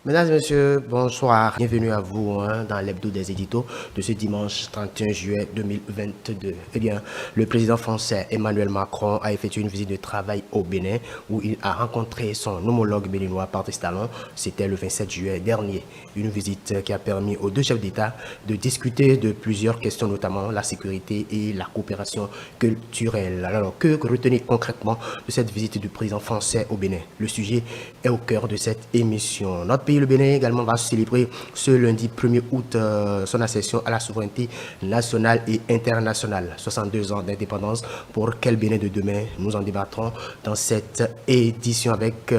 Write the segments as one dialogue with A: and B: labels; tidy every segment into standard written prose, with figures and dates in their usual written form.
A: Mesdames et messieurs, bonsoir. Bienvenue à vous dans l'hebdo des éditos de ce dimanche 31 juillet 2022. Eh bien, le président français Emmanuel Macron a effectué une visite de travail au Bénin où il a rencontré son homologue béninois Patrice Talon. C'était le 27 juillet dernier. Une visite qui a permis aux deux chefs d'État de discuter de plusieurs questions, notamment la sécurité et la coopération culturelle. Alors, que retenir concrètement de cette visite du président français au Bénin? Le sujet est au cœur de cette émission. Notre pays, le Bénin, également va célébrer ce lundi 1er août son accession à la souveraineté nationale et internationale. 62 ans d'indépendance. Pour quel Bénin de demain? Nous en débattrons dans cette émission avec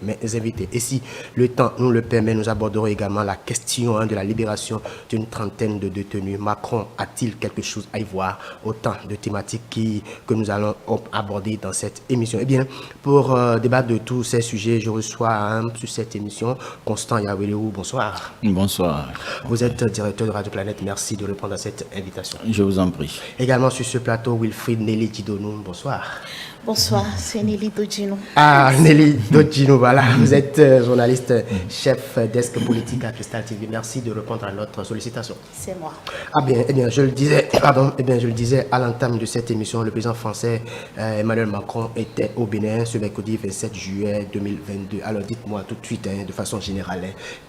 A: mes invités. Et si le temps nous le permet, nous aborderons également la question de la libération d'une trentaine de détenus. Macron a-t-il quelque chose à y voir? Autant de thématiques que nous allons aborder dans cette émission. Eh bien, pour débattre de tous ces sujets, je reçois sur cette émission Constant Yaweleou. Bonsoir.
B: Bonsoir.
A: Vous êtes directeur de Radio Planète. Merci de répondre à cette invitation.
B: Je vous en prie.
A: Également sur ce plateau, Wilfried Nelly Didonou. Bonsoir.
C: Bonsoir, c'est Nelly Dodjinou.
A: Ah, Nelly Dodjinou, voilà. Vous êtes journaliste, chef desk politique à Cristal TV. Merci de répondre à notre sollicitation.
C: C'est moi.
A: Ah bien, eh bien, je le disais à l'entame de cette émission, le président français Emmanuel Macron était au Bénin ce mercredi 27 juillet 2022. Alors dites-moi tout de suite, de façon générale,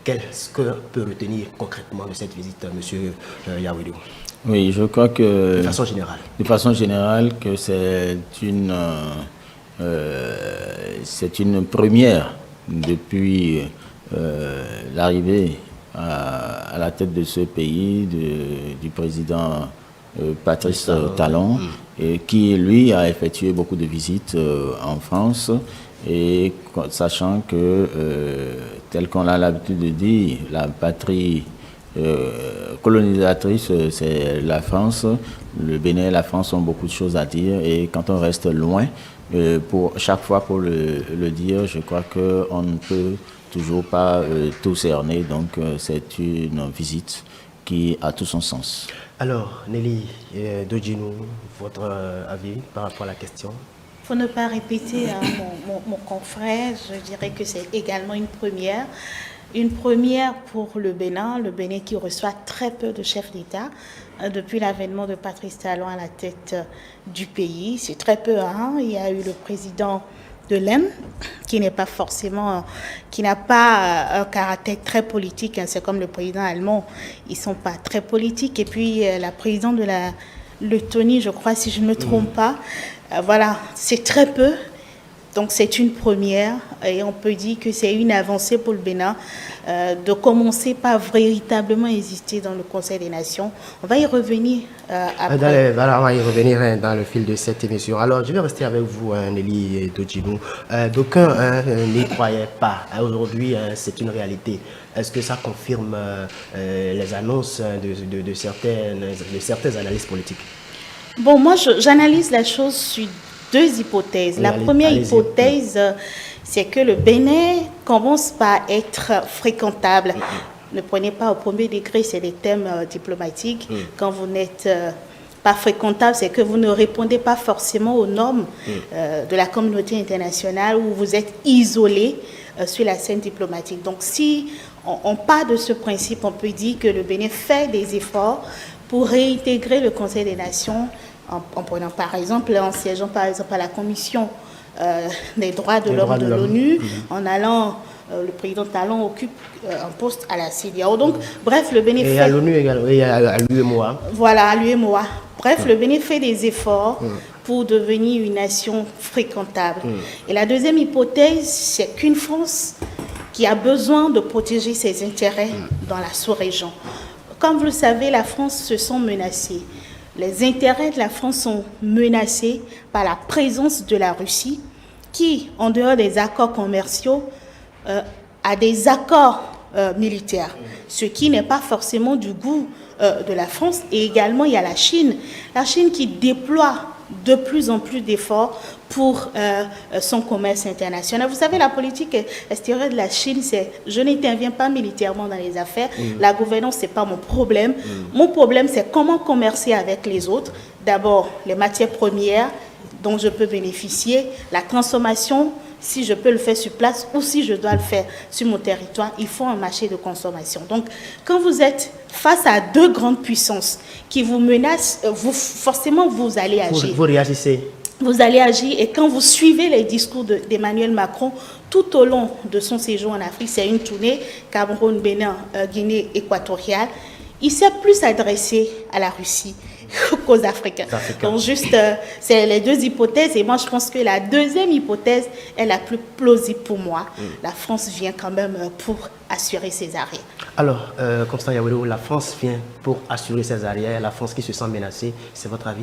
A: qu'est-ce que peut retenir concrètement de cette visite, monsieur Yaweleou?
B: Oui, je crois que...
A: De façon générale,
B: que c'est une première depuis l'arrivée à la tête de ce pays du président Patrice Talon, et qui, lui, a effectué beaucoup de visites en France, et sachant que, tel qu'on a l'habitude de dire, la patrie colonisatrice, c'est la France. Le Bénin et la France ont beaucoup de choses à dire, et quand on reste loin, chaque fois pour le dire, je crois qu'on ne peut toujours pas tout cerner. Donc c'est une visite qui a tout son sens.
A: Alors, Nelly Dodjinou, votre avis par rapport à la question?
C: Pour ne pas répéter mon confrère, je dirais que c'est également une première. Une première pour le Bénin qui reçoit très peu de chefs d'État depuis l'avènement de Patrice Talon à la tête du pays. C'est très peu. Il y a eu le président de l'EM qui n'a pas un caractère très politique. C'est comme le président allemand, ils ne sont pas très politiques. Et puis la présidente de la Lettonie, je crois, si je ne me trompe pas, voilà, c'est très peu. Donc c'est une première, et on peut dire que c'est une avancée pour le Bénin de commencer par véritablement exister dans le Conseil des Nations. On va y revenir après.
A: On va y revenir dans le fil de cette émission. Alors je vais rester avec vous, Nelly Dodjinou. D'aucuns n'y croyaient pas. Aujourd'hui, c'est une réalité. Est-ce que ça confirme les annonces de certains analystes politiques?
C: Bon, moi j'analyse la chose sur deux hypothèses. La première hypothèse, c'est que le Bénin commence par être fréquentable. Ne prenez pas au premier degré, c'est des thèmes diplomatiques. Quand vous n'êtes pas fréquentable, c'est que vous ne répondez pas forcément aux normes de la communauté internationale, ou vous êtes isolé sur la scène diplomatique. Donc si on part de ce principe, on peut dire que le Bénin fait des efforts pour réintégrer le Conseil des Nations, en prenant par exemple, en siégeant par exemple à la Commission des droits de l'homme de l'ONU, en allant, le président Talon occupe un poste à la CEDEAO. Donc, bref, le Bénin fait...
A: à l'ONU également, et à l'UEMOA.
C: Voilà, à l'UEMOA. Bref, le Bénin fait des efforts pour devenir une nation fréquentable. Et la deuxième hypothèse, c'est qu'une France qui a besoin de protéger ses intérêts dans la sous-région. Comme vous le savez, la France se sent menacée. Les intérêts de la France sont menacés par la présence de la Russie qui, en dehors des accords commerciaux, a des accords militaires, ce qui n'est pas forcément du goût de la France. Et également, il y a la Chine qui déploie de plus en plus d'efforts pour son commerce international. Vous savez, la politique extérieure de la Chine, c'est « je n'interviens pas militairement dans les affaires, la gouvernance, ce n'est pas mon problème. Mon problème, c'est comment commercer avec les autres. D'abord, les matières premières dont je peux bénéficier, la transformation, si je peux le faire sur place ou si je dois le faire sur mon territoire, il faut un marché de consommation. Donc, quand vous êtes face à deux grandes puissances qui vous menacent, forcément, vous allez agir.
A: Vous réagissez.
C: Vous allez agir, et quand vous suivez les discours d'Emmanuel Macron tout au long de son séjour en Afrique, c'est une tournée Cameroun, Bénin, Guinée équatoriale, il s'est plus adressé à la Russie qu'aux Africains. Donc juste, c'est les deux hypothèses, et moi je pense que la deuxième hypothèse est la plus plausible pour moi. La France vient quand même pour assurer ses arrières. Alors,
A: Constant Yawedo, la France vient pour assurer ses arrières, la France qui se sent menacée, c'est votre avis?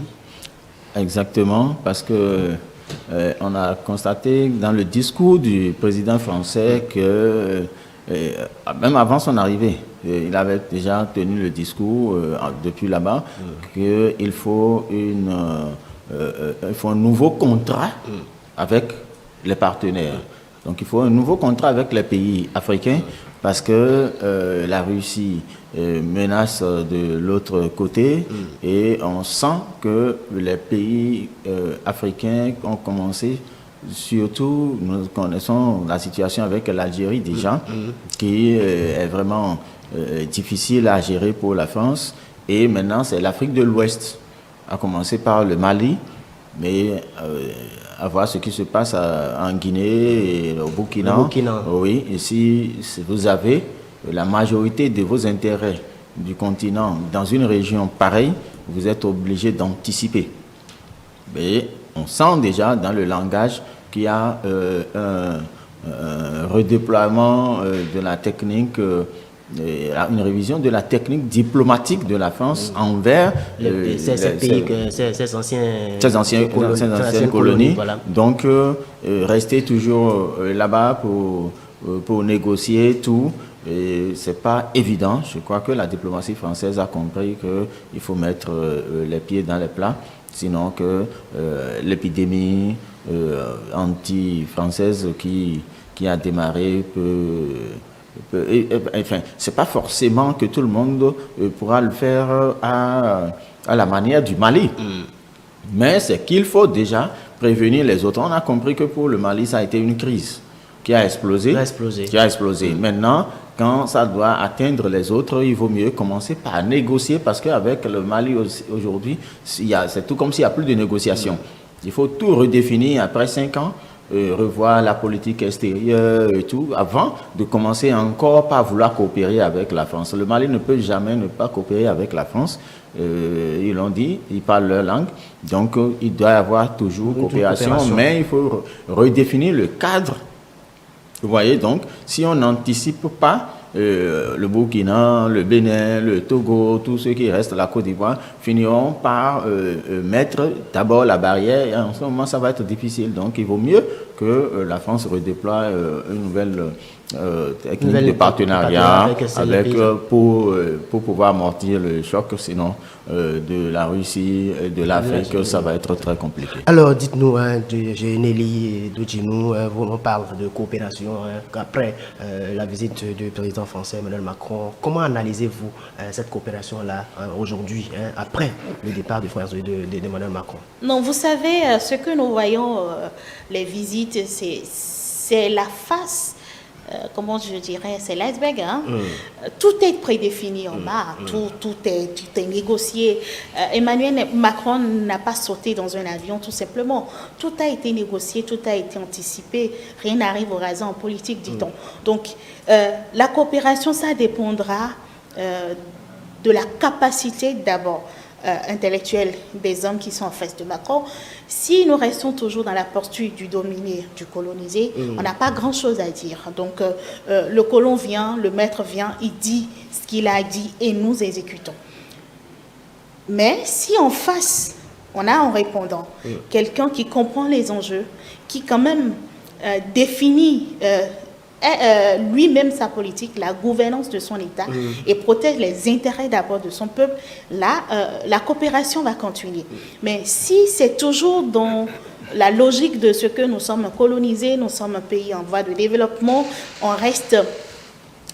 B: Exactement, parce que on a constaté dans le discours du président français que même avant son arrivée, il avait déjà tenu le discours depuis là-bas qu'il faut un nouveau contrat avec les partenaires. Donc il faut un nouveau contrat avec les pays africains parce que la Russie menace de l'autre côté et on sent que les pays africains ont commencé, surtout nous connaissons la situation avec l'Algérie déjà, qui est vraiment difficile à gérer pour la France, et maintenant c'est l'Afrique de l'Ouest, à commencer par le Mali, mais à voir ce qui se passe en Guinée et au Burkina. Oui, ici vous avez la majorité de vos intérêts du continent dans une région pareille, vous êtes obligé d'anticiper. Mais on sent déjà dans le langage qu'il y a un redéploiement de la technique, une révision de la technique diplomatique de la France envers
A: ces anciennes
B: colonies.
A: Voilà.
B: Donc, rester toujours là-bas pour négocier tout. Et c'est pas évident. Je crois que la diplomatie française a compris qu'il faut mettre les pieds dans les plats, sinon que l'épidémie anti-française qui a démarré enfin, c'est pas forcément que tout le monde pourra le faire à la manière du Mali. Mais c'est qu'il faut déjà prévenir les autres. On a compris que pour le Mali, ça a été une crise qui a explosé. Maintenant, quand ça doit atteindre les autres, il vaut mieux commencer par négocier, parce qu'avec le Mali aujourd'hui, c'est tout comme s'il n'y a plus de négociation. Il faut tout redéfinir après 5 ans, revoir la politique extérieure et tout, avant de commencer encore par vouloir coopérer avec la France. Le Mali ne peut jamais ne pas coopérer avec la France. Ils l'ont dit, ils parlent leur langue, donc il doit y avoir toujours coopération, mais il faut redéfinir le cadre. Vous voyez, donc, si on n'anticipe pas, le Burkina, le Bénin, le Togo, tous ceux qui restent, la Côte d'Ivoire, finiront par mettre d'abord la barrière, et en ce moment, ça va être difficile. Donc, il vaut mieux que la France redéploie une nouvelle technique de partenariat pour pouvoir amortir le choc, sinon de la Russie et de l'Afrique, ça va être très compliqué.
A: Alors, dites-nous, Nelly Dodjinou, on parle de coopération après la visite du président français Emmanuel Macron. Comment analysez-vous cette coopération-là aujourd'hui, après le départ de France d'Emmanuel Macron?
C: Non, vous savez, ce que nous voyons, les visites, c'est la face. Comment je dirais, c'est l'iceberg. Tout est prédéfini en bas, tout est négocié. Emmanuel Macron n'a pas sauté dans un avion, tout simplement. Tout a été négocié, tout a été anticipé. Rien n'arrive au hasard en politique, dit-on. Donc, la coopération, ça dépendra de la capacité d'abord intellectuelle des hommes qui sont en face de Macron. Si nous restons toujours dans la poursuite du dominé, du colonisé, on n'a pas grand-chose à dire. Donc, le colon vient, le maître vient, il dit ce qu'il a dit et nous exécutons. Mais si en face, on a en répondant quelqu'un qui comprend les enjeux, qui quand même définit lui-même sa politique, la gouvernance de son État et protège les intérêts d'abord de son peuple, là, la coopération va continuer. Mais si c'est toujours dans la logique de ce que nous sommes colonisés, nous sommes un pays en voie de développement, on reste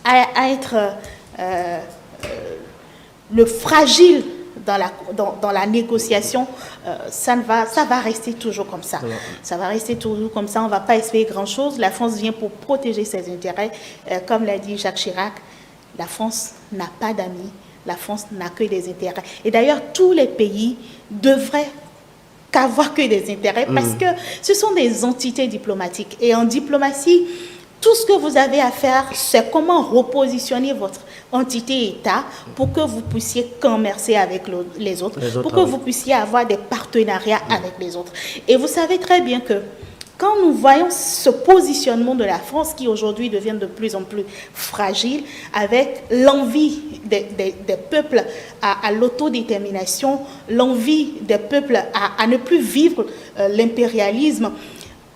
C: à être le fragile dans la négociation, ça va rester toujours comme ça. Ça va rester toujours comme ça, on ne va pas espérer grand-chose. La France vient pour protéger ses intérêts. Comme l'a dit Jacques Chirac, la France n'a pas d'amis, la France n'a que des intérêts. Et d'ailleurs, tous les pays devraient qu'avoir que des intérêts parce que ce sont des entités diplomatiques. Et en diplomatie, tout ce que vous avez à faire, c'est comment repositionner votre entité État pour que vous puissiez commercer avec les autres, pour que vous puissiez avoir des partenariats avec les autres. Et vous savez très bien que quand nous voyons ce positionnement de la France qui aujourd'hui devient de plus en plus fragile, avec l'envie des peuples à l'autodétermination, l'envie des peuples à ne plus vivre l'impérialisme,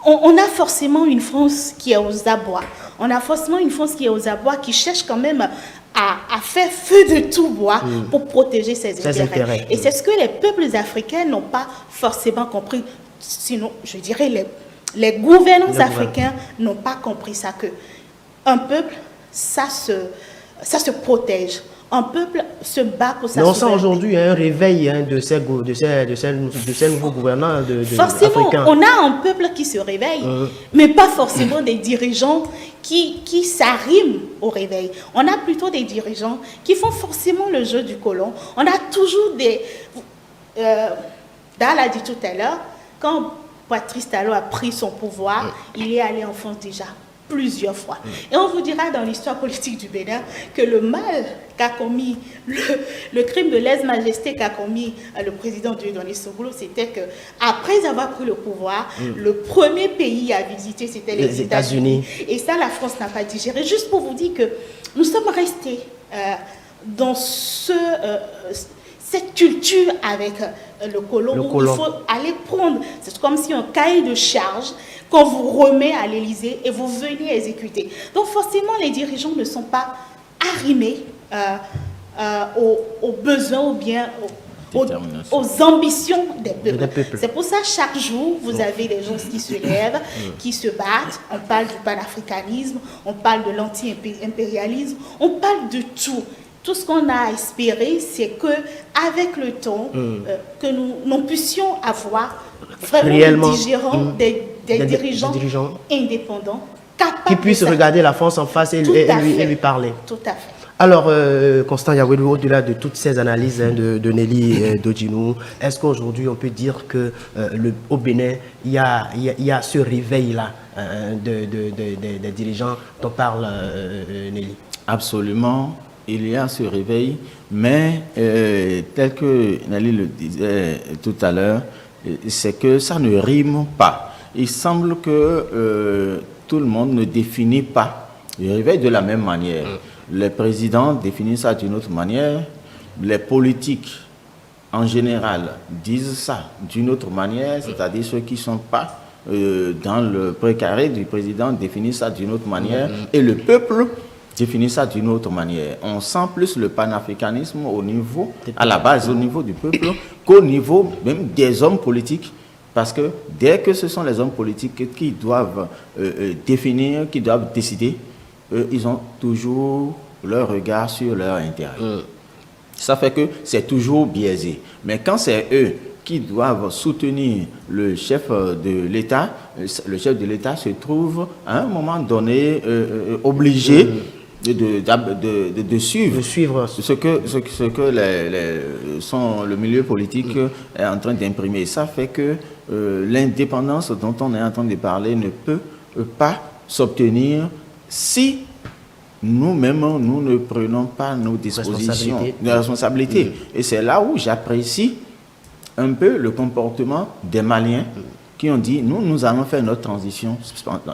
C: on a forcément une France qui est aux abois. On a forcément une France qui est aux abois, qui cherche quand même à faire feu de tout bois pour protéger ses intérêts. Et c'est ce que les peuples africains n'ont pas forcément compris. Sinon, je dirais, les gouvernants africains n'ont pas compris ça, que un peuple, ça se protège. Un peuple se bat pour sa souveraineté.
A: Mais on sent aujourd'hui un réveil de ces nouveaux gouvernants
C: forcément,
A: africains.
C: On a un peuple qui se réveille, mais pas forcément des dirigeants qui s'arriment au réveil. On a plutôt des dirigeants qui font forcément le jeu du colon. On a toujours des... Dal a dit tout à l'heure, quand Patrice Talon a pris son pouvoir, il est allé en France déjà plusieurs fois. Et on vous dira dans l'histoire politique du Bénin que le mal qu'a commis, le crime de lèse-majesté qu'a commis le président Dieudonné Soglo, c'était qu'après avoir pris le pouvoir, le premier pays à visiter, c'était les États-Unis. Et ça, la France n'a pas digéré. Juste pour vous dire que nous sommes restés dans cette culture avec le colon, où il faut aller prendre, c'est comme si un cahier de charge qu'on vous remet à l'Élysée et vous venez exécuter. Donc forcément, les dirigeants ne sont pas arrimés aux besoins ou bien aux ambitions des peuples. C'est pour ça, chaque jour, vous avez des gens qui se lèvent, qui se battent. On parle du panafricanisme, on parle de l'anti-impérialisme, on parle de tout. Tout ce qu'on a espéré, c'est qu'avec le temps, que nous puissions avoir vraiment des dirigeants indépendants, capables
A: qui puissent regarder la France en face et lui parler.
C: Tout à fait.
A: Alors, Constant Yawédou, au-delà de toutes ces analyses de Nelly Dodjinou, est-ce qu'aujourd'hui on peut dire qu'au Bénin, il y a ce réveil-là des dirigeants dont parle Nelly?
B: Absolument. Il y a ce réveil, mais tel que Nelly le disait tout à l'heure, c'est que ça ne rime pas. Il semble que tout le monde ne définit pas le réveil de la même manière. Les présidents définissent ça d'une autre manière, les politiques en général disent ça d'une autre manière, c'est-à-dire ceux qui ne sont pas dans le précaré du président définissent ça d'une autre manière, et le peuple définit ça d'une autre manière. On sent plus le panafricanisme à la base, au niveau du peuple, qu'au niveau même des hommes politiques. Parce que dès que ce sont les hommes politiques qui doivent définir, qui doivent décider, ils ont toujours leur regard sur leur intérêt. Ça fait que c'est toujours biaisé. Mais quand c'est eux qui doivent soutenir le chef de l'État, le chef de l'État se trouve à un moment donné obligé de suivre ce que le milieu politique est en train d'imprimer. Ça fait que l'indépendance dont on est en train de parler ne peut pas s'obtenir si nous-mêmes, nous ne prenons pas nos dispositions, nos responsabilités. Et c'est là où j'apprécie un peu le comportement des Maliens qui ont dit, nous allons faire notre transition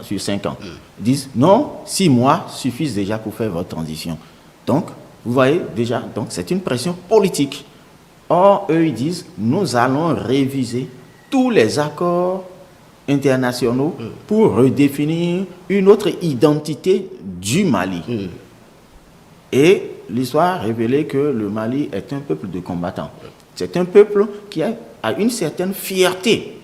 B: sur 5 ans. Ils disent, non, 6 mois suffisent déjà pour faire votre transition. Donc, vous voyez déjà, donc c'est une pression politique. Or, eux, ils disent, nous allons réviser tous les accords internationaux pour redéfinir une autre identité du Mali. Et l'histoire a révélé que le Mali est un peuple de combattants. C'est un peuple qui a une certaine fierté.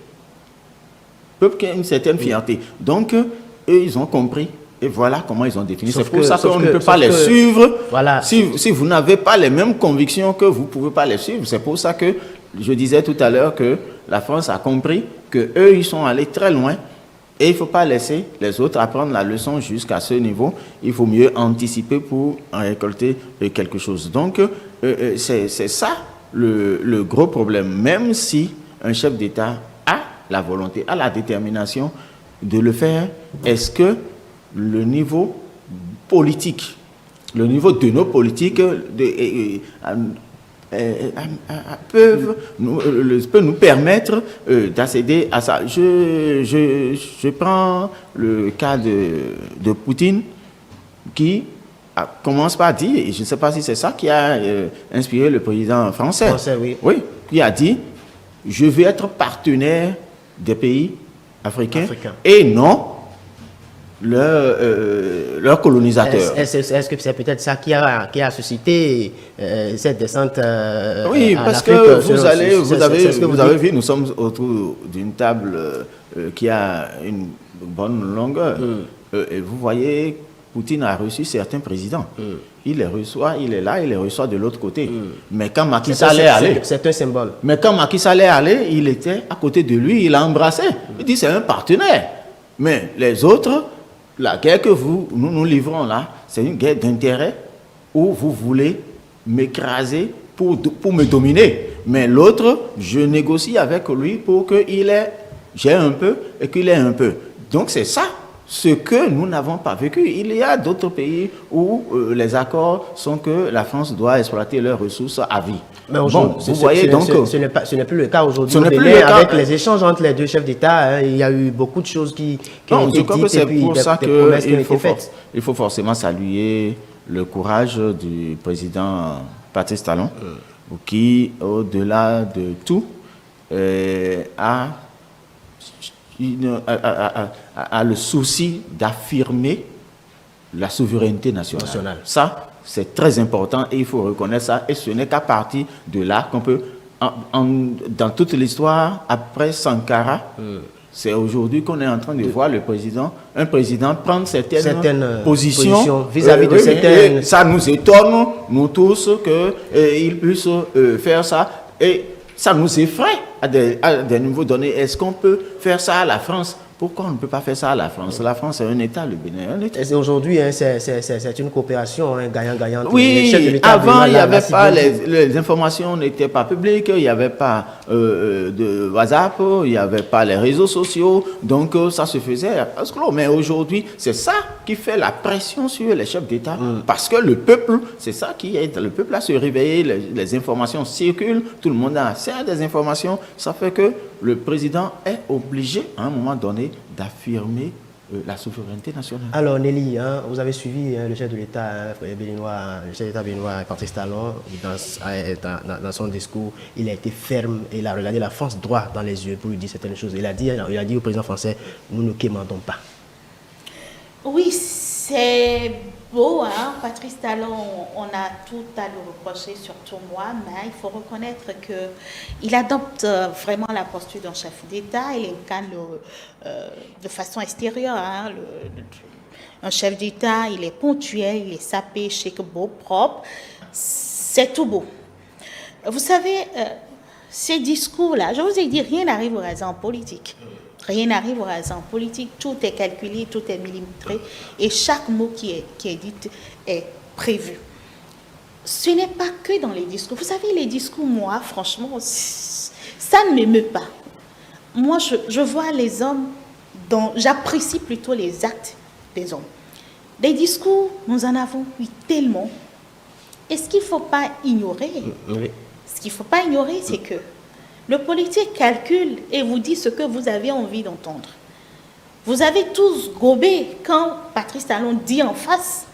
B: Donc, eux, ils ont compris Et voilà comment ils ont défini.
A: Sauf
B: C'est pour
A: que-
B: ça
A: sauf
B: qu'on
A: que-
B: ne peut pas
A: sauf
B: les
A: que-
B: suivre.
A: Voilà.
B: Si vous n'avez pas les mêmes convictions que vous ne pouvez pas les suivre. C'est pour ça que je disais tout à l'heure que la France a compris qu'eux, ils sont allés très loin. Et il ne faut pas laisser les autres apprendre la leçon jusqu'à ce niveau. Il faut mieux anticiper pour en récolter quelque chose. Donc, c'est ça le gros problème. Même si un chef d'État a la volonté, a la détermination de le faire, est-ce que le niveau politique, le niveau de nos politiques peut nous permettre d'accéder à ça. Je prends le cas de Poutine qui commence par dire, et je ne sais pas si c'est ça qui a inspiré le président français.
A: Oui.
B: Oui, qui a dit, je vais être partenaire des pays africains. Et non leur colonisateur.
A: Est-ce que c'est peut-être ça qui a suscité cette descente
B: oui,
A: en
B: parce
A: Afrique,
B: que vous avez vu, nous sommes autour d'une table qui a une bonne longueur. Et vous voyez, Poutine a reçu certains présidents. Il les reçoit, il est là, il les reçoit de l'autre côté. Mais quand Macky Sall est allé...
A: C'est un symbole.
B: Mais quand Macky Sall est allé, il était à côté de lui, il l'a embrassé. Il dit, c'est un partenaire. Mais les autres... La guerre que nous livrons là, c'est une guerre d'intérêt où vous voulez m'écraser pour me dominer. Mais l'autre, je négocie avec lui pour j'ai un peu et qu'il ait un peu. Donc c'est ça, ce que nous n'avons pas vécu. Il y a d'autres pays où les accords sont que la France doit exploiter leurs ressources à vie.
A: Mais
B: bon, vous voyez donc...
A: Ce n'est plus le cas aujourd'hui. Avec les échanges entre les deux chefs d'État, il y a eu beaucoup de choses qui ont été dites
B: c'est pour ça qu'il faut forcément saluer le courage du président Patrice Talon, qui, au-delà de tout, a le souci d'affirmer la souveraineté nationale. Ça, c'est très important et il faut reconnaître ça. Et ce n'est qu'à partir de là qu'on peut, dans toute l'histoire, après Sankara, c'est aujourd'hui qu'on est en train de voir un président prendre certaines positions
A: vis-à-vis de certaines...
B: Ça nous étonne, nous tous, qu'il puisse faire ça. Et ça nous effraie à des niveaux donnés. Est-ce qu'on peut faire ça à la France ? Pourquoi on ne peut pas faire ça à la France? La France est un État, le Bénin est un État.
A: Aujourd'hui, c'est une coopération gagnant-gagnant.
B: Oui, avant, il n'y avait pas, les informations n'étaient pas publiques, il n'y avait pas de WhatsApp, il n'y avait pas les réseaux sociaux, donc ça se faisait à clos. Mais aujourd'hui, c'est ça qui fait la pression sur les chefs d'État, parce que le peuple, c'est ça qui aide le peuple à se réveiller, les informations circulent, tout le monde a accès à des informations, ça fait que le président est obligé, à un moment donné, d'affirmer la souveraineté nationale.
A: Alors Nelly, vous avez suivi le chef de l'État béninois, le chef d'État béninois Patrice Talon, dans son discours, il a été ferme et il a regardé la France droit dans les yeux pour lui dire certaines choses. Il a dit au président français, nous ne quémandons pas.
C: Oui, c'est beau, Patrice Talon, on a tout à le reprocher, surtout moi, mais il faut reconnaître qu'il adopte vraiment la posture d'un chef d'État, il incarne de façon extérieure. Un chef d'État, il est ponctuel, il est sapé, chic, beau, propre, c'est tout beau. Vous savez, ces discours-là, je vous ai dit, rien n'arrive au hasard en politique. Rien n'arrive au hasard en politique, tout est calculé, tout est millimétré et chaque mot qui est dit est prévu. Ce n'est pas que dans les discours. Vous savez, les discours, moi, franchement, ça ne m'émeut pas. Moi, je vois les hommes, j'apprécie plutôt les actes des hommes. Des discours, nous en avons eu tellement. Et ce qu'il ne faut pas ignorer, c'est que le politique calcule et vous dit ce que vous avez envie d'entendre. Vous avez tous gobé quand Patrice Talon dit en face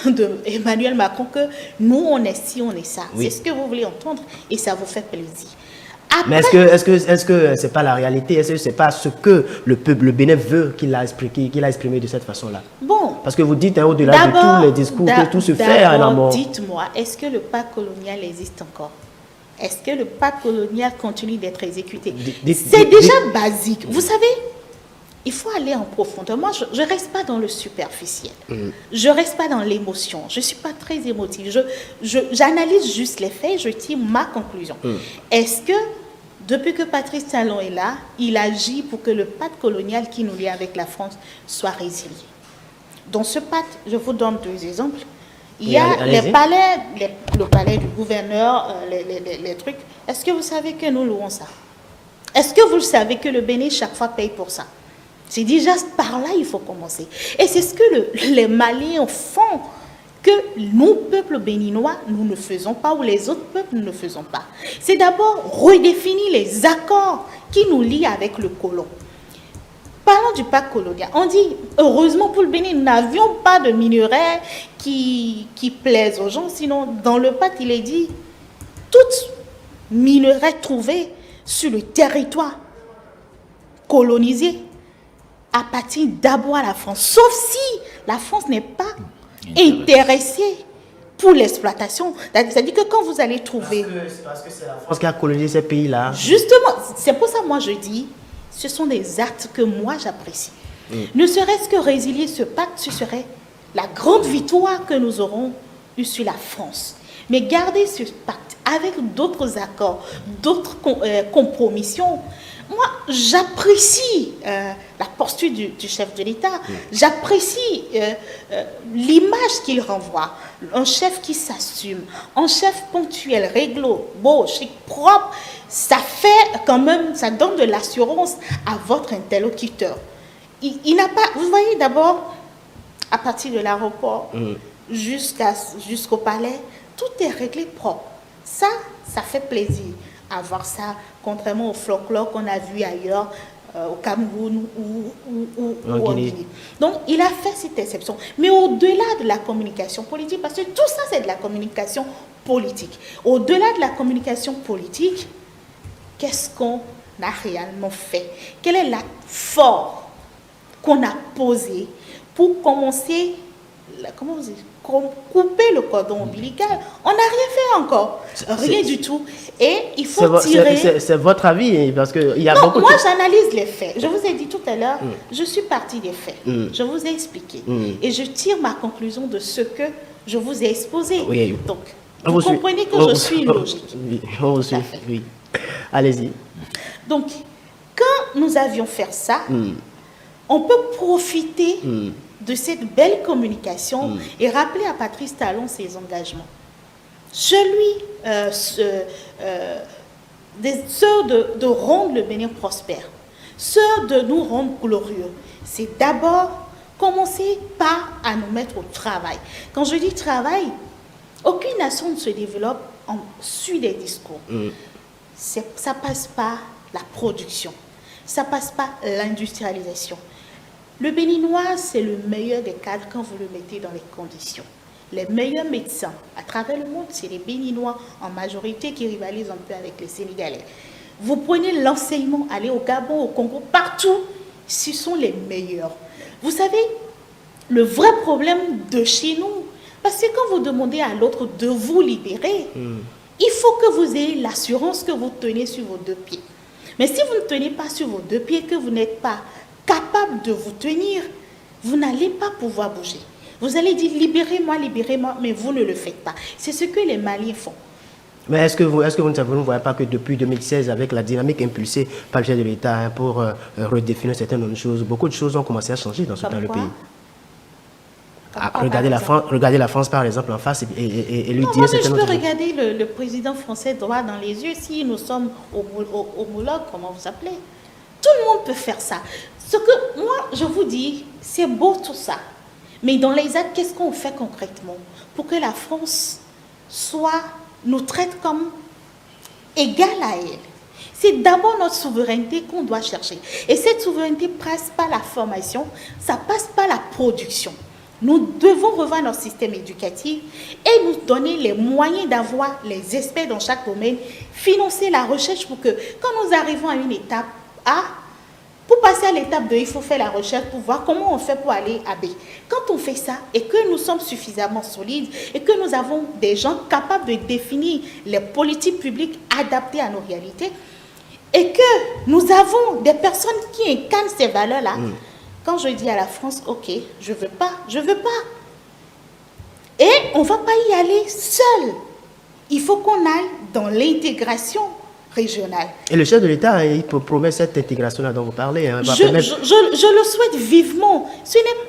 C: de Emmanuel Macron que nous, on est ci, on est ça. Oui. C'est ce que vous voulez entendre et ça vous fait plaisir.
A: Après, mais est-ce que c'est pas la réalité? Est-ce que c'est pas ce que le peuple, le Bénin veut qu'il a exprimé de cette façon-là? Bon. Parce que vous dites au-delà de tous les discours que tout se fait en amont.
C: Dites-moi, est-ce que le pacte colonial existe encore? Est-ce que le pacte colonial continue d'être exécuté? C'est déjà basique. Vous savez, il faut aller en profondeur. Moi, je ne reste pas dans le superficiel. Je ne reste pas dans l'émotion. Je ne suis pas très émotive. J'analyse juste les faits et je tire ma conclusion. Est-ce que, depuis que Patrice Talon est là, il agit pour que le pacte colonial qui nous lie avec la France soit résilié? Dans ce pacte, je vous donne 2 exemples. Il y a les palais, le palais du gouverneur, les trucs. Est-ce que vous savez que nous louons ça? Est-ce que vous savez que le Bénin, chaque fois, paye pour ça? C'est déjà par là il faut commencer. Et c'est ce que les Maliens font, que nous, peuple béninois, nous ne faisons pas, ou les autres peuples, nous ne faisons pas. C'est d'abord redéfinir les accords qui nous lient avec le colon. Parlons du pacte colonial. On dit, heureusement pour le Bénin, nous n'avions pas de minerais qui plaisent aux gens, sinon dans le pacte, il est dit, tout minerai trouvé sur le territoire colonisé appartient d'abord à la France, sauf si la France n'est pas intéressée pour l'exploitation. C'est-à-dire que quand vous allez trouver...
A: Parce que c'est la France qui a colonisé ces pays-là.
C: Justement, c'est pour ça que moi je dis, ce sont des actes que moi j'apprécie. Ne serait-ce que résilier ce pacte, ce serait la grande victoire que nous aurons eue sur la France. Mais garder ce pacte avec d'autres accords, d'autres compromissions, moi, j'apprécie la posture du chef de l'État. J'apprécie l'image qu'il renvoie. Un chef qui s'assume, un chef ponctuel, réglo, beau, chic, propre. Ça fait quand même, ça donne de l'assurance à votre interlocuteur. Il n'a pas, vous voyez d'abord, à partir de l'aéroport jusqu'au palais, tout est réglé propre. Ça fait plaisir à voir ça, contrairement au folklore qu'on a vu ailleurs, au Cameroun ou en Guinée. Donc, il a fait cette exception. Mais au-delà de la communication politique, parce que tout ça, c'est de la communication politique. Au-delà de la communication politique, qu'est-ce qu'on a réellement fait? Quel est l'acte fort qu'on a posé pour commencer, comment vous dites, couper le cordon ombilical? On n'a rien fait encore, rien du tout. Et il faut tirer...
A: C'est votre avis, parce qu'il y a beaucoup
C: moi j'analyse les faits. Je vous ai dit tout à l'heure, je suis partie des faits. Je vous ai expliqué. Et je tire ma conclusion de ce que je vous ai exposé.
A: Oui.
C: Donc, vous comprenez que je suis logique.
A: Oui. Allez-y.
C: Donc, quand nous avions fait ça, on peut profiter de cette belle communication et rappeler à Patrice Talon ses engagements. Celui de rendre le Bénin prospère, ceux de nous rendre glorieux, c'est d'abord commencer par à nous mettre au travail. Quand je dis travail, aucune nation ne se développe en suit des discours. Ça passe par la production, ça passe par l'industrialisation. Le Béninois, c'est le meilleur des cadres quand vous le mettez dans les conditions. Les meilleurs médecins à travers le monde, c'est les Béninois en majorité qui rivalisent un peu avec les Sénégalais. Vous prenez l'enseignement, allez au Gabon, au Congo, partout, ce sont les meilleurs. Vous savez, le vrai problème de chez nous, parce que quand vous demandez à l'autre de vous libérer, il faut que vous ayez l'assurance que vous tenez sur vos 2 pieds. Mais si vous ne tenez pas sur vos 2 pieds, que vous n'êtes pas capable de vous tenir, vous n'allez pas pouvoir bouger. Vous allez dire libérez-moi, mais vous ne le faites pas. C'est ce que les Maliens font.
A: Mais est-ce que vous ne voyez pas que depuis 2016, avec la dynamique impulsée par le chef de l'État pour redéfinir certaines choses, beaucoup de choses ont commencé à changer dans le pays? Regardez la France par exemple en face et lui dire certaines
C: choses. Je peux regarder le président français droit dans les yeux si nous sommes homologues, comment vous appelez. Tout le monde peut faire ça. Ce que moi, je vous dis, c'est beau tout ça. Mais dans les actes, qu'est-ce qu'on fait concrètement pour que la France nous traite comme égal à elle? C'est d'abord notre souveraineté qu'on doit chercher. Et cette souveraineté passe par la formation, ça passe par la production. Nous devons revoir notre système éducatif et nous donner les moyens d'avoir les experts dans chaque domaine, financer la recherche pour que quand nous arrivons à une étape A, pour passer à l'étape 2, il faut faire la recherche pour voir comment on fait pour aller à B. Quand on fait ça et que nous sommes suffisamment solides et que nous avons des gens capables de définir les politiques publiques adaptées à nos réalités, et que nous avons des personnes qui incarnent ces valeurs-là, quand je dis à la France, ok, je veux pas. Et on ne va pas y aller seul. Il faut qu'on aille dans l'intégration régionale.
A: Et le chef de l'État, il promet cette intégration-là dont vous parlez. Hein,
C: Je le souhaite vivement.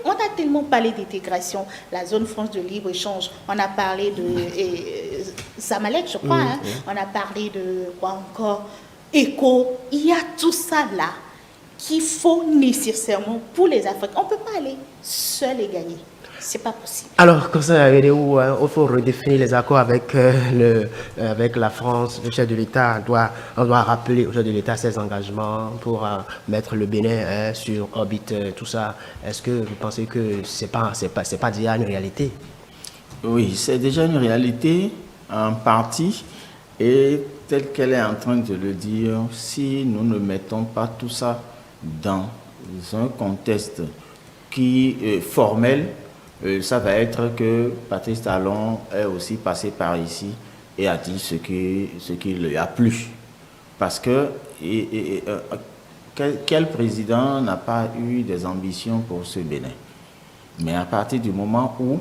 C: On a tellement parlé d'intégration, la zone France de libre-échange, on a parlé de Zamalek, je crois, hein, on a parlé de quoi encore, ECO. Il y a tout ça là qu'il faut nécessairement pour les Africains. On ne peut pas aller seul et gagner. C'est pas possible.
A: Alors, comme ça, il faut redéfinir les accords avec, avec la France. Le chef de l'État on doit rappeler au chef de l'État ses engagements pour mettre le Bénin sur orbite, tout ça. Est-ce que vous pensez que c'est pas déjà une réalité?
B: Oui, c'est déjà une réalité en partie. Et telle qu'elle est en train de le dire, si nous ne mettons pas tout ça dans un contexte qui est formel, ça va être que Patrice Talon est aussi passé par ici et a dit ce qui lui a plu. Parce que quel président n'a pas eu des ambitions pour ce Bénin? Mais à partir du moment où,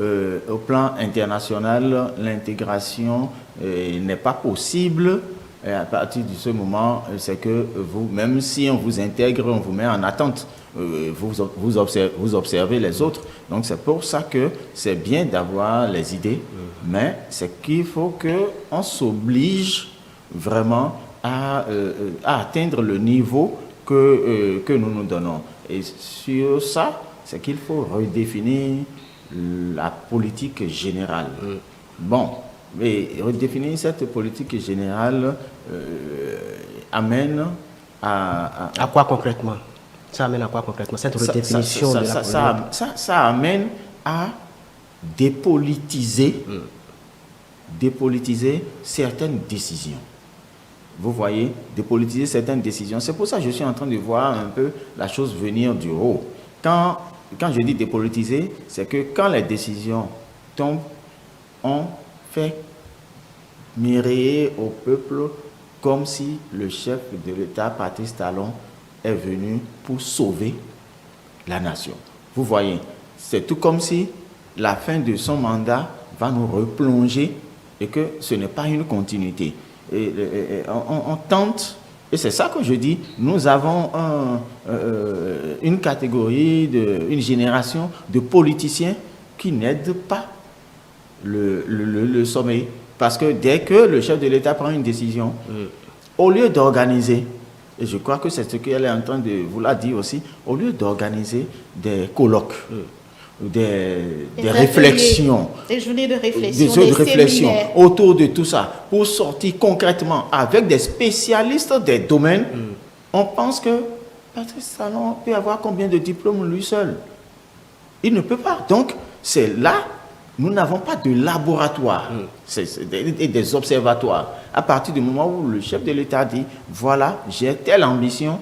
B: au plan international, l'intégration n'est pas possible, et à partir de ce moment, c'est que vous, même si on vous intègre, on vous met en attente. Vous observez les autres. Donc c'est pour ça que c'est bien d'avoir les idées, mais c'est qu'il faut qu'on s'oblige vraiment à atteindre le niveau que nous nous donnons. Et sur ça, c'est qu'il faut redéfinir la politique générale. Bon, mais redéfinir cette politique générale amène
A: à quoi concrètement? Ça amène à quoi concrètement, cette redéfinition de la politique?
B: Ça amène à dépolitiser certaines décisions. Vous voyez, dépolitiser certaines décisions. C'est pour ça que je suis en train de voir un peu la chose venir du haut. Quand je dis dépolitiser, c'est que quand les décisions tombent, on fait mirer au peuple comme si le chef de l'État, Patrice Talon, est venu pour sauver la nation. Vous voyez, c'est tout comme si la fin de son mandat va nous replonger et que ce n'est pas une continuité. On tente, et c'est ça que je dis, nous avons une catégorie, une génération de politiciens qui n'aident pas le sommet. Parce que dès que le chef de l'État prend une décision, au lieu d'organiser, et je crois que c'est ce qu'elle est en train de vous la dire aussi, au lieu d'organiser des colloques, des réflexions,
C: des journées de
B: réflexion, autour de tout ça, pour sortir concrètement avec des spécialistes des domaines, on pense que Patrice Talon peut avoir combien de diplômes lui seul? Il ne peut pas. Donc, c'est là, nous n'avons pas de laboratoire, c'est des observatoires. À partir du moment où le chef de l'État dit, voilà, j'ai telle ambition,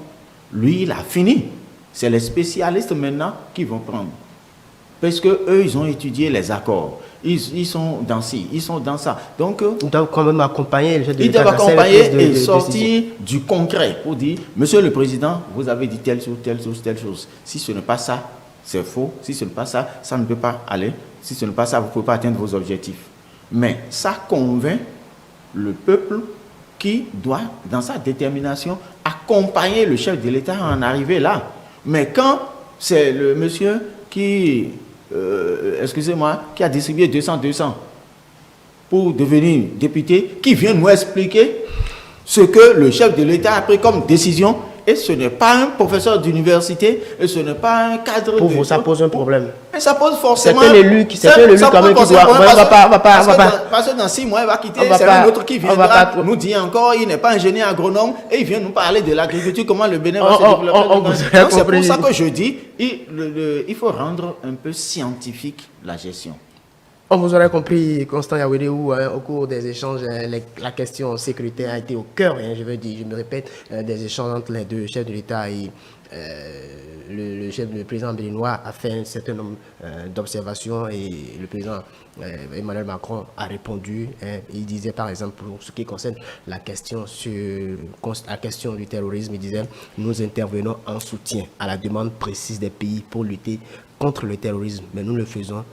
B: lui, il a fini. C'est les spécialistes maintenant qui vont prendre. Parce qu'eux, ils ont étudié les accords. Ils sont dans ci, ils sont dans ça. Donc,
A: ils doivent quand même accompagner le chef de l'État.
B: Ils doivent accompagner et sortir du concret pour dire, monsieur le président, vous avez dit telle chose, telle chose, telle chose. Si ce n'est pas ça, c'est faux. Si ce n'est pas ça, ça ne peut pas aller. Si ce n'est pas ça, vous ne pouvez pas atteindre vos objectifs. Mais ça convainc le peuple qui doit, dans sa détermination, accompagner le chef de l'État à en arriver là. Mais quand c'est le monsieur qui, excusez-moi, qui a distribué 200 pour devenir député, qui vient nous expliquer ce que le chef de l'État a pris comme décision, et ce n'est pas un professeur d'université, et ce n'est pas un cadre...
A: Pour vous, ça pose un problème.
B: Mais ça pose forcément...
A: C'est un élu quand même qui doit...
B: Parce que dans 6 mois, il va quitter, c'est un autre qui viendra nous dire encore, il n'est pas ingénieur agronome, et il vient nous parler de l'agriculture, comment le Bénin va se développer. C'est pour ça que je dis, il faut rendre un peu scientifique la gestion.
A: On vous aura compris, Constant Yawede, où au cours des échanges, la question sécuritaire a été au cœur, je me répète, des échanges entre les deux chefs de l'État et le président béninois a fait un certain nombre d'observations et le président Emmanuel Macron a répondu. Il disait par exemple, pour ce qui concerne la question du terrorisme, il disait « Nous intervenons en soutien à la demande précise des pays pour lutter contre le terrorisme, mais nous le faisons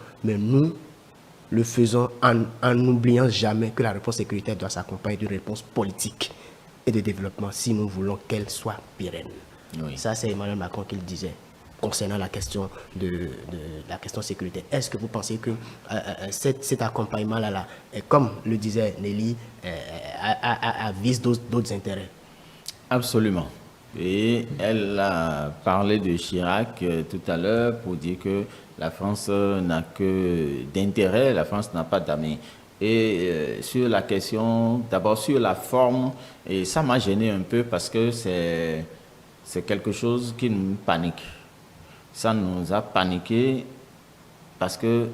A: en n'oubliant jamais que la réponse sécuritaire doit s'accompagner d'une réponse politique et de développement si nous voulons qu'elle soit pérenne. » Oui. Ça, c'est Emmanuel Macron qui le disait concernant la question la question sécuritaire. Est-ce que vous pensez que cet accompagnement-là, comme le disait Nelly, vise d'autres intérêts?
B: Absolument. Et elle a parlé de Chirac tout à l'heure pour dire que la France n'a que d'intérêt, la France n'a pas d'armée. Et sur la question, d'abord sur la forme, et ça m'a gêné un peu parce que c'est quelque chose qui nous panique. Ça nous a paniqué parce que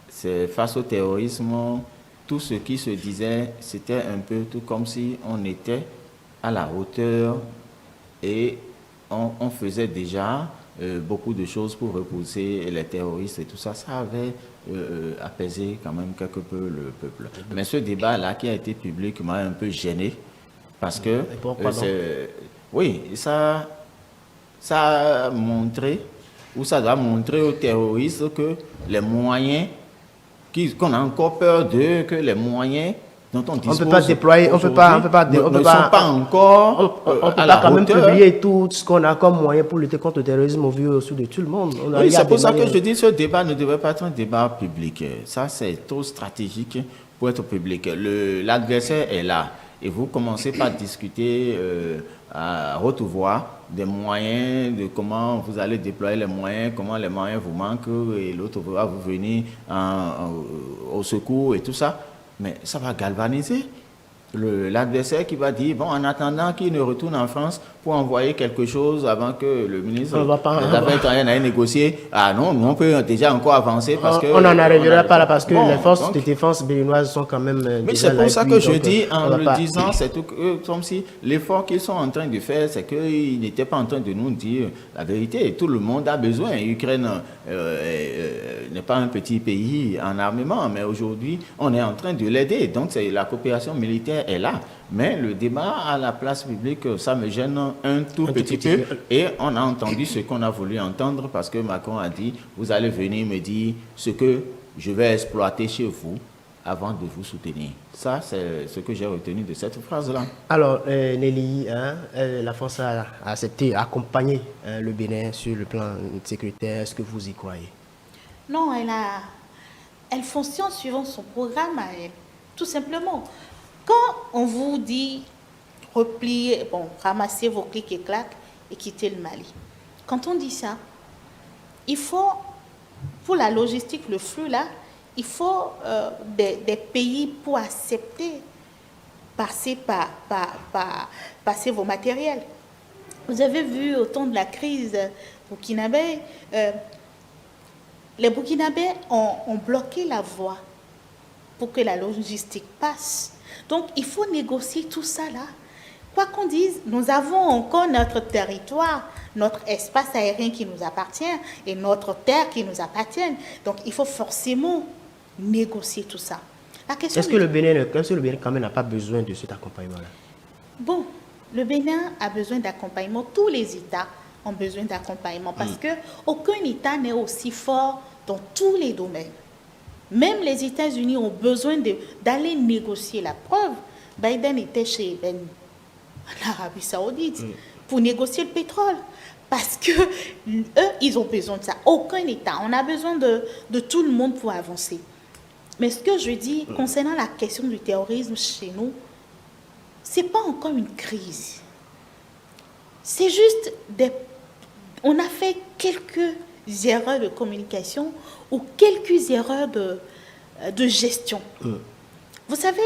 B: c'est face au terrorisme, tout ce qui se disait, c'était un peu tout comme si on était à la hauteur et on faisait déjà beaucoup de choses pour repousser les terroristes et tout ça. Ça avait apaisé quand même quelque peu le peuple. Mais ce débat-là qui a été public m'a un peu gêné parce que oui, ça a montré, ou ça doit montrer aux terroristes que les moyens, qu'on a encore peur d'eux, que les moyens dont on dispose,
A: on ne peut pas déployer, on ne sont pas encore
B: on
A: peut pas quand même publier tout ce qu'on a comme moyen pour lutter contre le terrorisme au vu au-dessus de tout le monde.
B: Oui, c'est pour ça que je dis que ce débat ne devrait pas être un débat public. Ça, c'est trop stratégique pour être public. L'agresseur est là. Et vous commencez par discuter à haute voix des moyens, de comment vous allez déployer les moyens, comment les moyens vous manquent, et l'autre va vous venir au secours et tout ça. Mais ça va galvaniser l'adversaire qui va dire, bon, en attendant qu'il ne retourne en France pour envoyer quelque chose avant que le ministre des Affaires étrangères n'aille négocier. Ah non, nous on peut déjà encore avancer parce que...
A: On n'en arrivera pas là parce que les forces de défense béninoises sont quand même...
B: Mais c'est pour ça que je dis, en le disant, c'est comme si l'effort qu'ils sont en train de faire, c'est qu'ils n'étaient pas en train de nous dire la vérité. Tout le monde a besoin. L'Ukraine n'est pas un petit pays en armement, mais aujourd'hui, on est en train de l'aider. Donc la coopération militaire est là. Mais le débat à la place publique, ça me gêne un tout petit peu. Et on a entendu ce qu'on a voulu entendre parce que Macron a dit, vous allez venir me dire ce que je vais exploiter chez vous avant de vous soutenir. Ça, c'est ce que j'ai retenu de cette phrase-là.
A: Alors, Nelly, la France a accepté, accompagné le Bénin sur le plan sécuritaire. Est-ce que vous y croyez?
C: Non, elle fonctionne suivant son programme à elle, tout simplement. Quand on vous dit replier, ramassez vos clics et claques et quitter le Mali, quand on dit ça, il faut, pour la logistique, le flux là, il faut des pays pour accepter passer vos matériels. Vous avez vu au temps de la crise burkinabé, les Burkinabés ont bloqué la voie pour que la logistique passe. Donc, il faut négocier tout ça là. Quoi qu'on dise, nous avons encore notre territoire, notre espace aérien qui nous appartient et notre terre qui nous appartiennent. Donc, il faut forcément négocier tout ça.
A: Est-ce que le Bénin quand même n'a pas besoin de cet accompagnement-là?
C: Bon, le Bénin a besoin d'accompagnement. Tous les États ont besoin d'accompagnement parce qu'aucun État n'est aussi fort dans tous les domaines. Même les États-Unis ont besoin d'aller négocier. La preuve, Biden était chez l'Arabie Saoudite pour négocier le pétrole. Parce que eux, ils ont besoin de ça. Aucun État. On a besoin de tout le monde pour avancer. Mais ce que je dis concernant la question du terrorisme chez nous, ce n'est pas encore une crise. C'est juste on a fait quelques erreurs de communication ou quelques erreurs de gestion. Vous savez,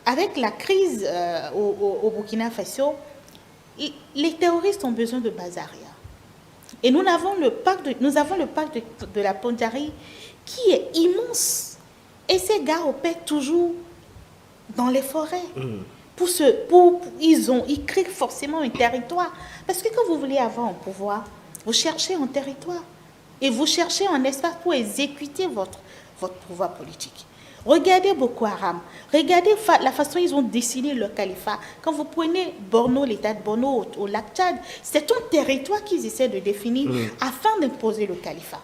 C: avec la crise au Burkina Faso, les terroristes ont besoin de bazaria. Et nous avons le pacte de la Pondiarie qui est immense. Et ces gars opèrent toujours dans les forêts. Ils créent forcément un territoire. Parce que quand vous voulez avoir un pouvoir, vous cherchez un territoire. Et vous cherchez un espace pour exécuter votre pouvoir politique. Regardez Boko Haram. Regardez la façon dont ils ont dessiné le califat. Quand vous prenez Borno, l'état de Borno au lac Tchad, c'est un territoire qu'ils essaient de définir afin d'imposer le califat.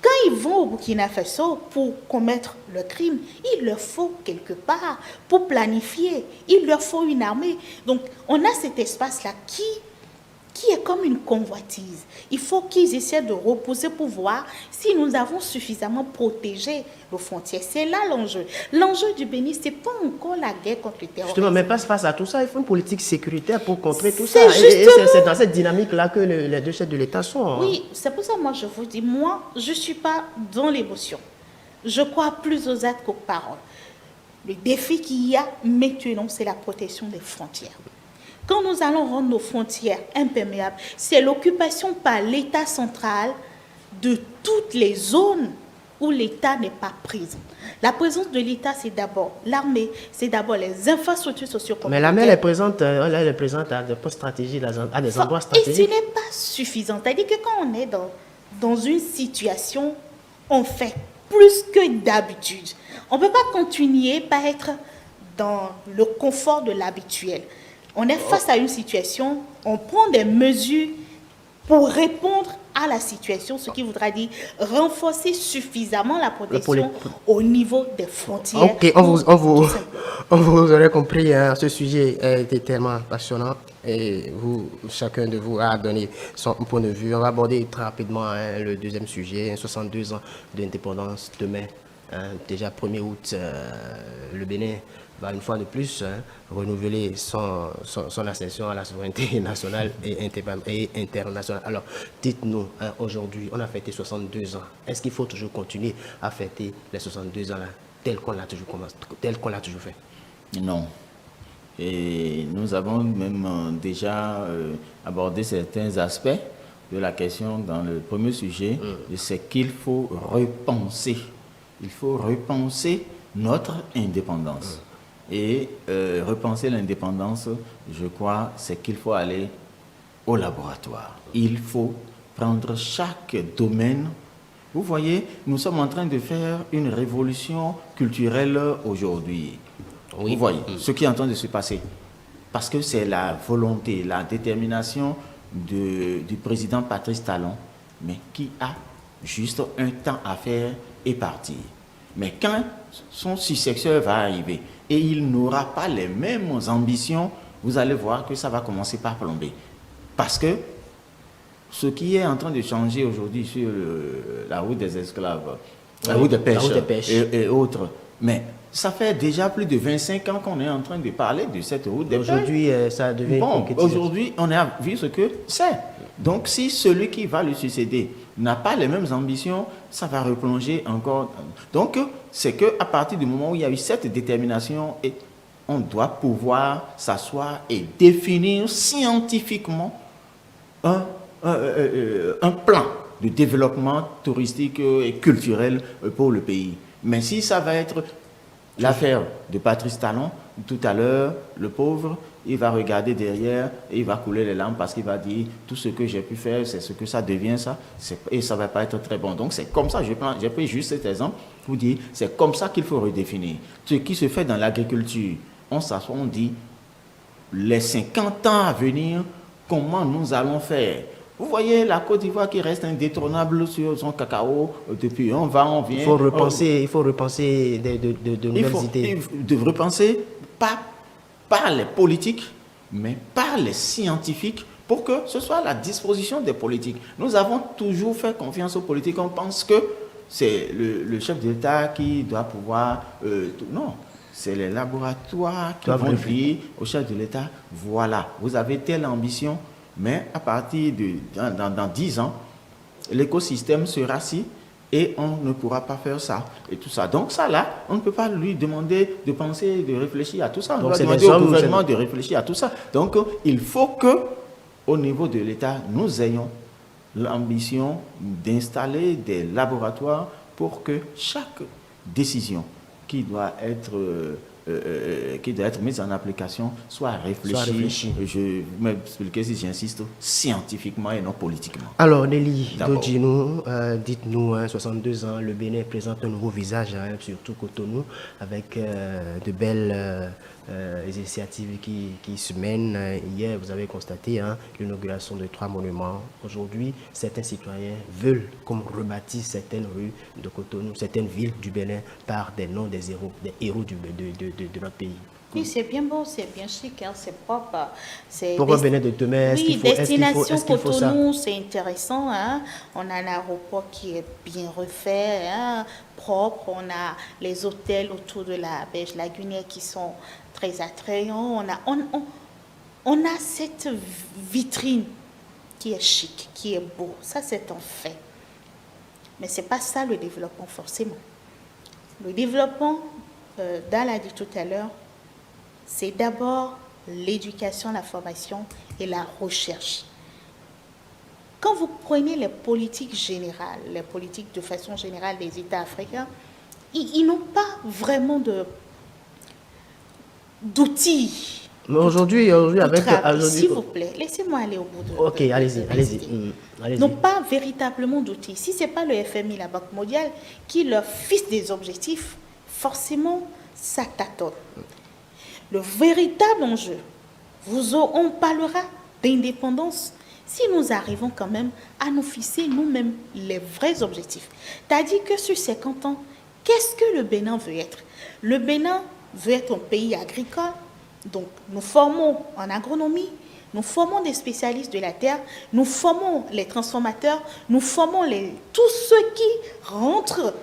C: Quand ils vont au Burkina Faso pour commettre le crime, il leur faut quelque part pour planifier. Il leur faut une armée. Donc, on a cet espace-là qui est comme une convoitise. Il faut qu'ils essaient de reposer pour voir si nous avons suffisamment protégé nos frontières. C'est là l'enjeu. L'enjeu du Bénin, ce n'est pas encore la guerre contre le terrorisme.
A: Justement, mais face à tout ça, il faut une politique sécuritaire pour contrer tout ça.
C: Et
A: c'est dans cette dynamique-là que les deux chefs de l'État sont.
C: Oui, c'est pour ça que moi je vous dis, moi, je ne suis pas dans l'émotion. Je crois plus aux actes qu'aux paroles. Le défi qu'il y a maintenant, c'est la protection des frontières. Quand nous allons rendre nos frontières imperméables, c'est l'occupation par l'État central de toutes les zones où l'État n'est pas présent. La présence de l'État, c'est d'abord l'armée, c'est d'abord les infrastructures socio-communautaires.
A: Mais l'armée, elle est présente à des postes stratégiques, à des endroits stratégiques.
C: Et ce n'est pas suffisant. C'est-à-dire que quand on est dans une situation, on fait plus que d'habitude. On ne peut pas continuer par être dans le confort de l'habituel. On est face à une situation, on prend des mesures pour répondre à la situation, ce qui voudra dire renforcer suffisamment la protection au niveau des frontières.
A: Ok, on vous aurait compris, hein, ce sujet était tellement passionnant et chacun de vous a donné son point de vue. On va aborder très rapidement le deuxième sujet, 62 ans d'indépendance demain. Déjà 1er août, le Bénin va une fois de plus renouveler son accession à la souveraineté nationale et internationale. Alors, dites-nous, aujourd'hui, on a fêté 62 ans. Est-ce qu'il faut toujours continuer à fêter les 62 ans là, tel qu'on l'a toujours fait? Non.
B: Et nous avons même déjà abordé certains aspects de la question dans le premier sujet, c'est qu'il faut repenser. Il faut repenser notre indépendance. Et repenser l'indépendance, je crois, c'est qu'il faut aller au laboratoire. Il faut prendre chaque domaine. Vous voyez, nous sommes en train de faire une révolution culturelle aujourd'hui. Oui. Vous voyez ce qui est en train de se passer. Parce que c'est la volonté, la détermination du président Patrice Talon, mais qui a juste un temps à faire et partir. Mais quand son successeur va arriver et il n'aura pas les mêmes ambitions, vous allez voir que ça va commencer par plomber. Parce que ce qui est en train de changer aujourd'hui sur la route des esclaves, la route de pêche, et autres, mais ça fait déjà plus de 25 ans qu'on est en train de parler de cette route des pêches.
A: Aujourd'hui, ça devient compliqué.
B: Aujourd'hui, on a vu ce que c'est. Donc, si celui qui va lui succéder n'a pas les mêmes ambitions, ça va replonger encore. Donc, c'est qu'à partir du moment où il y a eu cette détermination, et on doit pouvoir s'asseoir et définir scientifiquement un plan de développement touristique et culturel pour le pays. Mais si ça va être l'affaire de Patrice Talon, tout à l'heure, le pauvre, il va regarder derrière et il va couler les larmes parce qu'il va dire tout ce que j'ai pu faire, c'est ce que ça devient ça, et ça ne va pas être très bon. Donc c'est comme ça, j'ai pris juste cet exemple pour dire, c'est comme ça qu'il faut redéfinir. Ce qui se fait dans l'agriculture, on s'assoit, on dit, les 50 ans à venir, comment nous allons faire? Vous voyez la Côte d'Ivoire qui reste indétrônable sur son cacao, depuis on va, on vient.
A: Il faut repenser de nouvelles idées.
B: Il faut repenser pas par les politiques, mais par les scientifiques, pour que ce soit à la disposition des politiques. Nous avons toujours fait confiance aux politiques. On pense que c'est le chef d'État qui doit pouvoir... non, c'est les laboratoires qui vont dire au chef de l'État, voilà, vous avez telle ambition, mais à partir dans 10 ans, l'écosystème sera assis et on ne pourra pas faire ça et tout ça. Donc ça là, on ne peut pas lui demander de penser, de réfléchir à tout ça. On doit demander au gouvernement de réfléchir à tout ça. Donc il faut que, au niveau de l'État, nous ayons l'ambition d'installer des laboratoires pour que chaque décision qui doit être mise en application soit réfléchie. Je vais m'expliquer si j'insiste, scientifiquement et non politiquement.
A: Alors Nelly Dodjinou, dites-nous, 62 ans, le Bénin présente un nouveau visage, surtout Cotonou, avec de belles initiatives qui se mènent. Hier, vous avez constaté l'inauguration de 3 monuments. Aujourd'hui, certains citoyens veulent qu'on rebâtisse certaines rues de Cotonou, certaines villes du Bénin par des noms des héros de notre pays.
C: Oui, c'est bien beau, c'est bien chic, c'est propre.
A: Pour un Bénin de demain, est-ce qu'il faut,
C: Cotonou, c'est intéressant. On a un aéroport qui est bien refait, propre. On a les hôtels autour de la Beige Lagunaire qui sont très attrayants. On a cette vitrine qui est chic, qui est beau. Ça, c'est un fait. Mais ce n'est pas ça le développement, forcément. Le développement, Dan l'a dit tout à l'heure, c'est d'abord l'éducation, la formation et la recherche. Quand vous prenez les politiques générales, les politiques de façon générale des États africains, ils n'ont pas vraiment d'outils.
A: Mais aujourd'hui,
C: s'il vous plaît, laissez-moi aller au bout de...
A: Ok, allez-y.
C: N'ont pas véritablement d'outils. Si ce n'est pas le FMI, la Banque mondiale, qui leur fixe des objectifs, forcément, ça tâtonne. Le véritable enjeu, on parlera d'indépendance si nous arrivons quand même à nous fixer nous-mêmes les vrais objectifs. Tu as dit que sur 50 ans, qu'est-ce que le Bénin veut être? Le Bénin veut être un pays agricole. Donc, nous formons en agronomie, nous formons des spécialistes de la terre, nous formons les transformateurs, nous formons tous ceux qui rentrent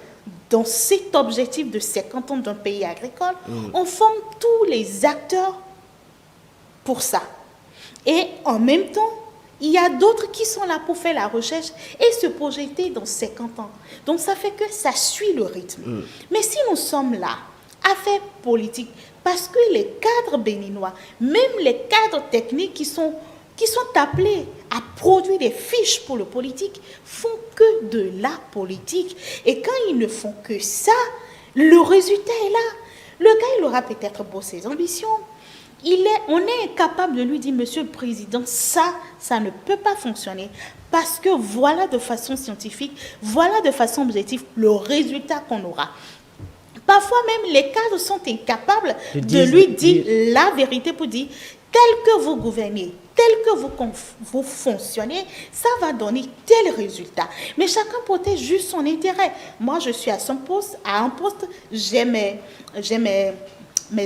C: dans cet objectif de 50 ans d'un pays agricole. On forme tous les acteurs pour ça. Et en même temps, il y a d'autres qui sont là pour faire la recherche et se projeter dans 50 ans. Donc, ça fait que ça suit le rythme. Mais si nous sommes là, à faire politique, parce que les cadres béninois, même les cadres techniques qui sont appelés à produire des fiches pour le politique, font que de la politique. Et quand ils ne font que ça, le résultat est là. Le gars, il aura peut-être beau ses ambitions. On est incapable de lui dire, Monsieur le Président, ça ne peut pas fonctionner. Parce que voilà de façon scientifique, voilà de façon objective le résultat qu'on aura. Parfois même, les cadres sont incapables de lui dire la vérité pour dire, tel que vous gouvernez, tel que vous fonctionnez, ça va donner tel résultat. Mais chacun protège juste son intérêt. Moi, je suis à un poste, j'ai mes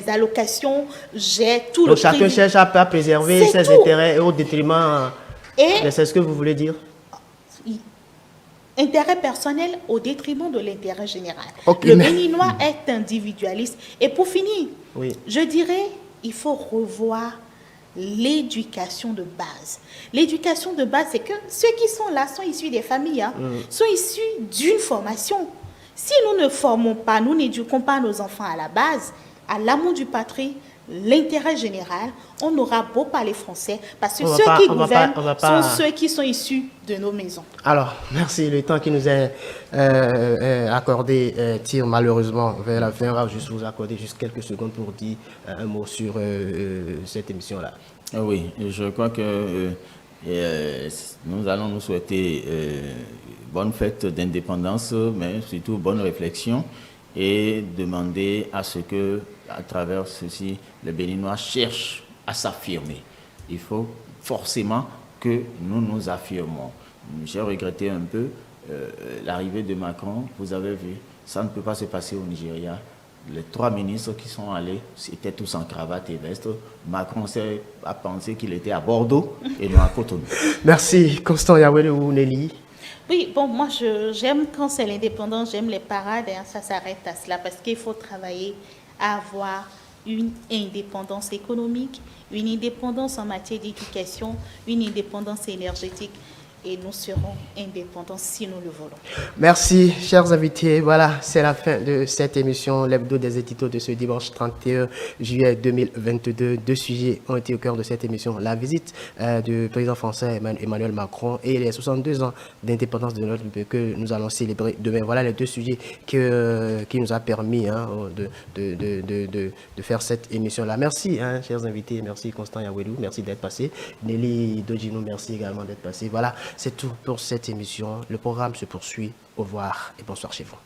C: allocations, j'ai tout le
A: chacun cherche à préserver ses intérêts au détriment. C'est ce que vous voulez dire?
C: Intérêt personnel au détriment de l'intérêt général.
A: Okay,
C: le Béninois est individualiste. Et pour finir, je dirais, il faut revoir l'éducation de base. L'éducation de base, c'est que ceux qui sont là sont issus des familles, sont issus d'une formation. Si nous ne formons pas, nous n'éduquons pas nos enfants à la base, à l'amour du patrie, l'intérêt général, on aura beau parler français, parce que ceux qui gouvernent sont ceux qui sont issus de nos maisons.
A: Alors, merci. Le temps qui nous est accordé tire malheureusement vers la fin. On va juste vous accorder juste quelques secondes pour dire un mot sur cette émission-là.
B: Oui, je crois que nous allons nous souhaiter bonne fête d'indépendance, mais surtout bonne réflexion, et demander à ce que, à travers ceci, les Béninois cherchent à s'affirmer. Il faut forcément que nous nous affirmons. J'ai regretté un peu l'arrivée de Macron. Vous avez vu, ça ne peut pas se passer au Nigeria. Les 3 ministres qui sont allés, étaient tous en cravate et veste. Macron a pensé qu'il était à Bordeaux et non à Cotonou.
A: Merci. Constant Yawele ou Nelly?
C: Oui, bon, moi, j'aime quand c'est l'indépendance, j'aime les parades, ça s'arrête à cela, parce qu'il faut travailler à avoir une indépendance économique, une indépendance en matière d'éducation, une indépendance énergétique. et nous serons indépendants si nous le voulons.
A: Merci, chers invités. Voilà, c'est la fin de cette émission, l'hebdo des éditos de ce dimanche 31 juillet 2022. Deux sujets ont été au cœur de cette émission. La visite du président français Emmanuel Macron et les 62 ans d'indépendance de notre pays que nous allons célébrer demain. Voilà les deux sujets qui nous a permis de faire cette émission-là. Merci, chers invités. Merci, Constant Yawedou. Merci d'être passé. Nelly Dojino, merci également d'être passé. Voilà, c'est tout pour cette émission. Le programme se poursuit. Au revoir et bonsoir chez vous.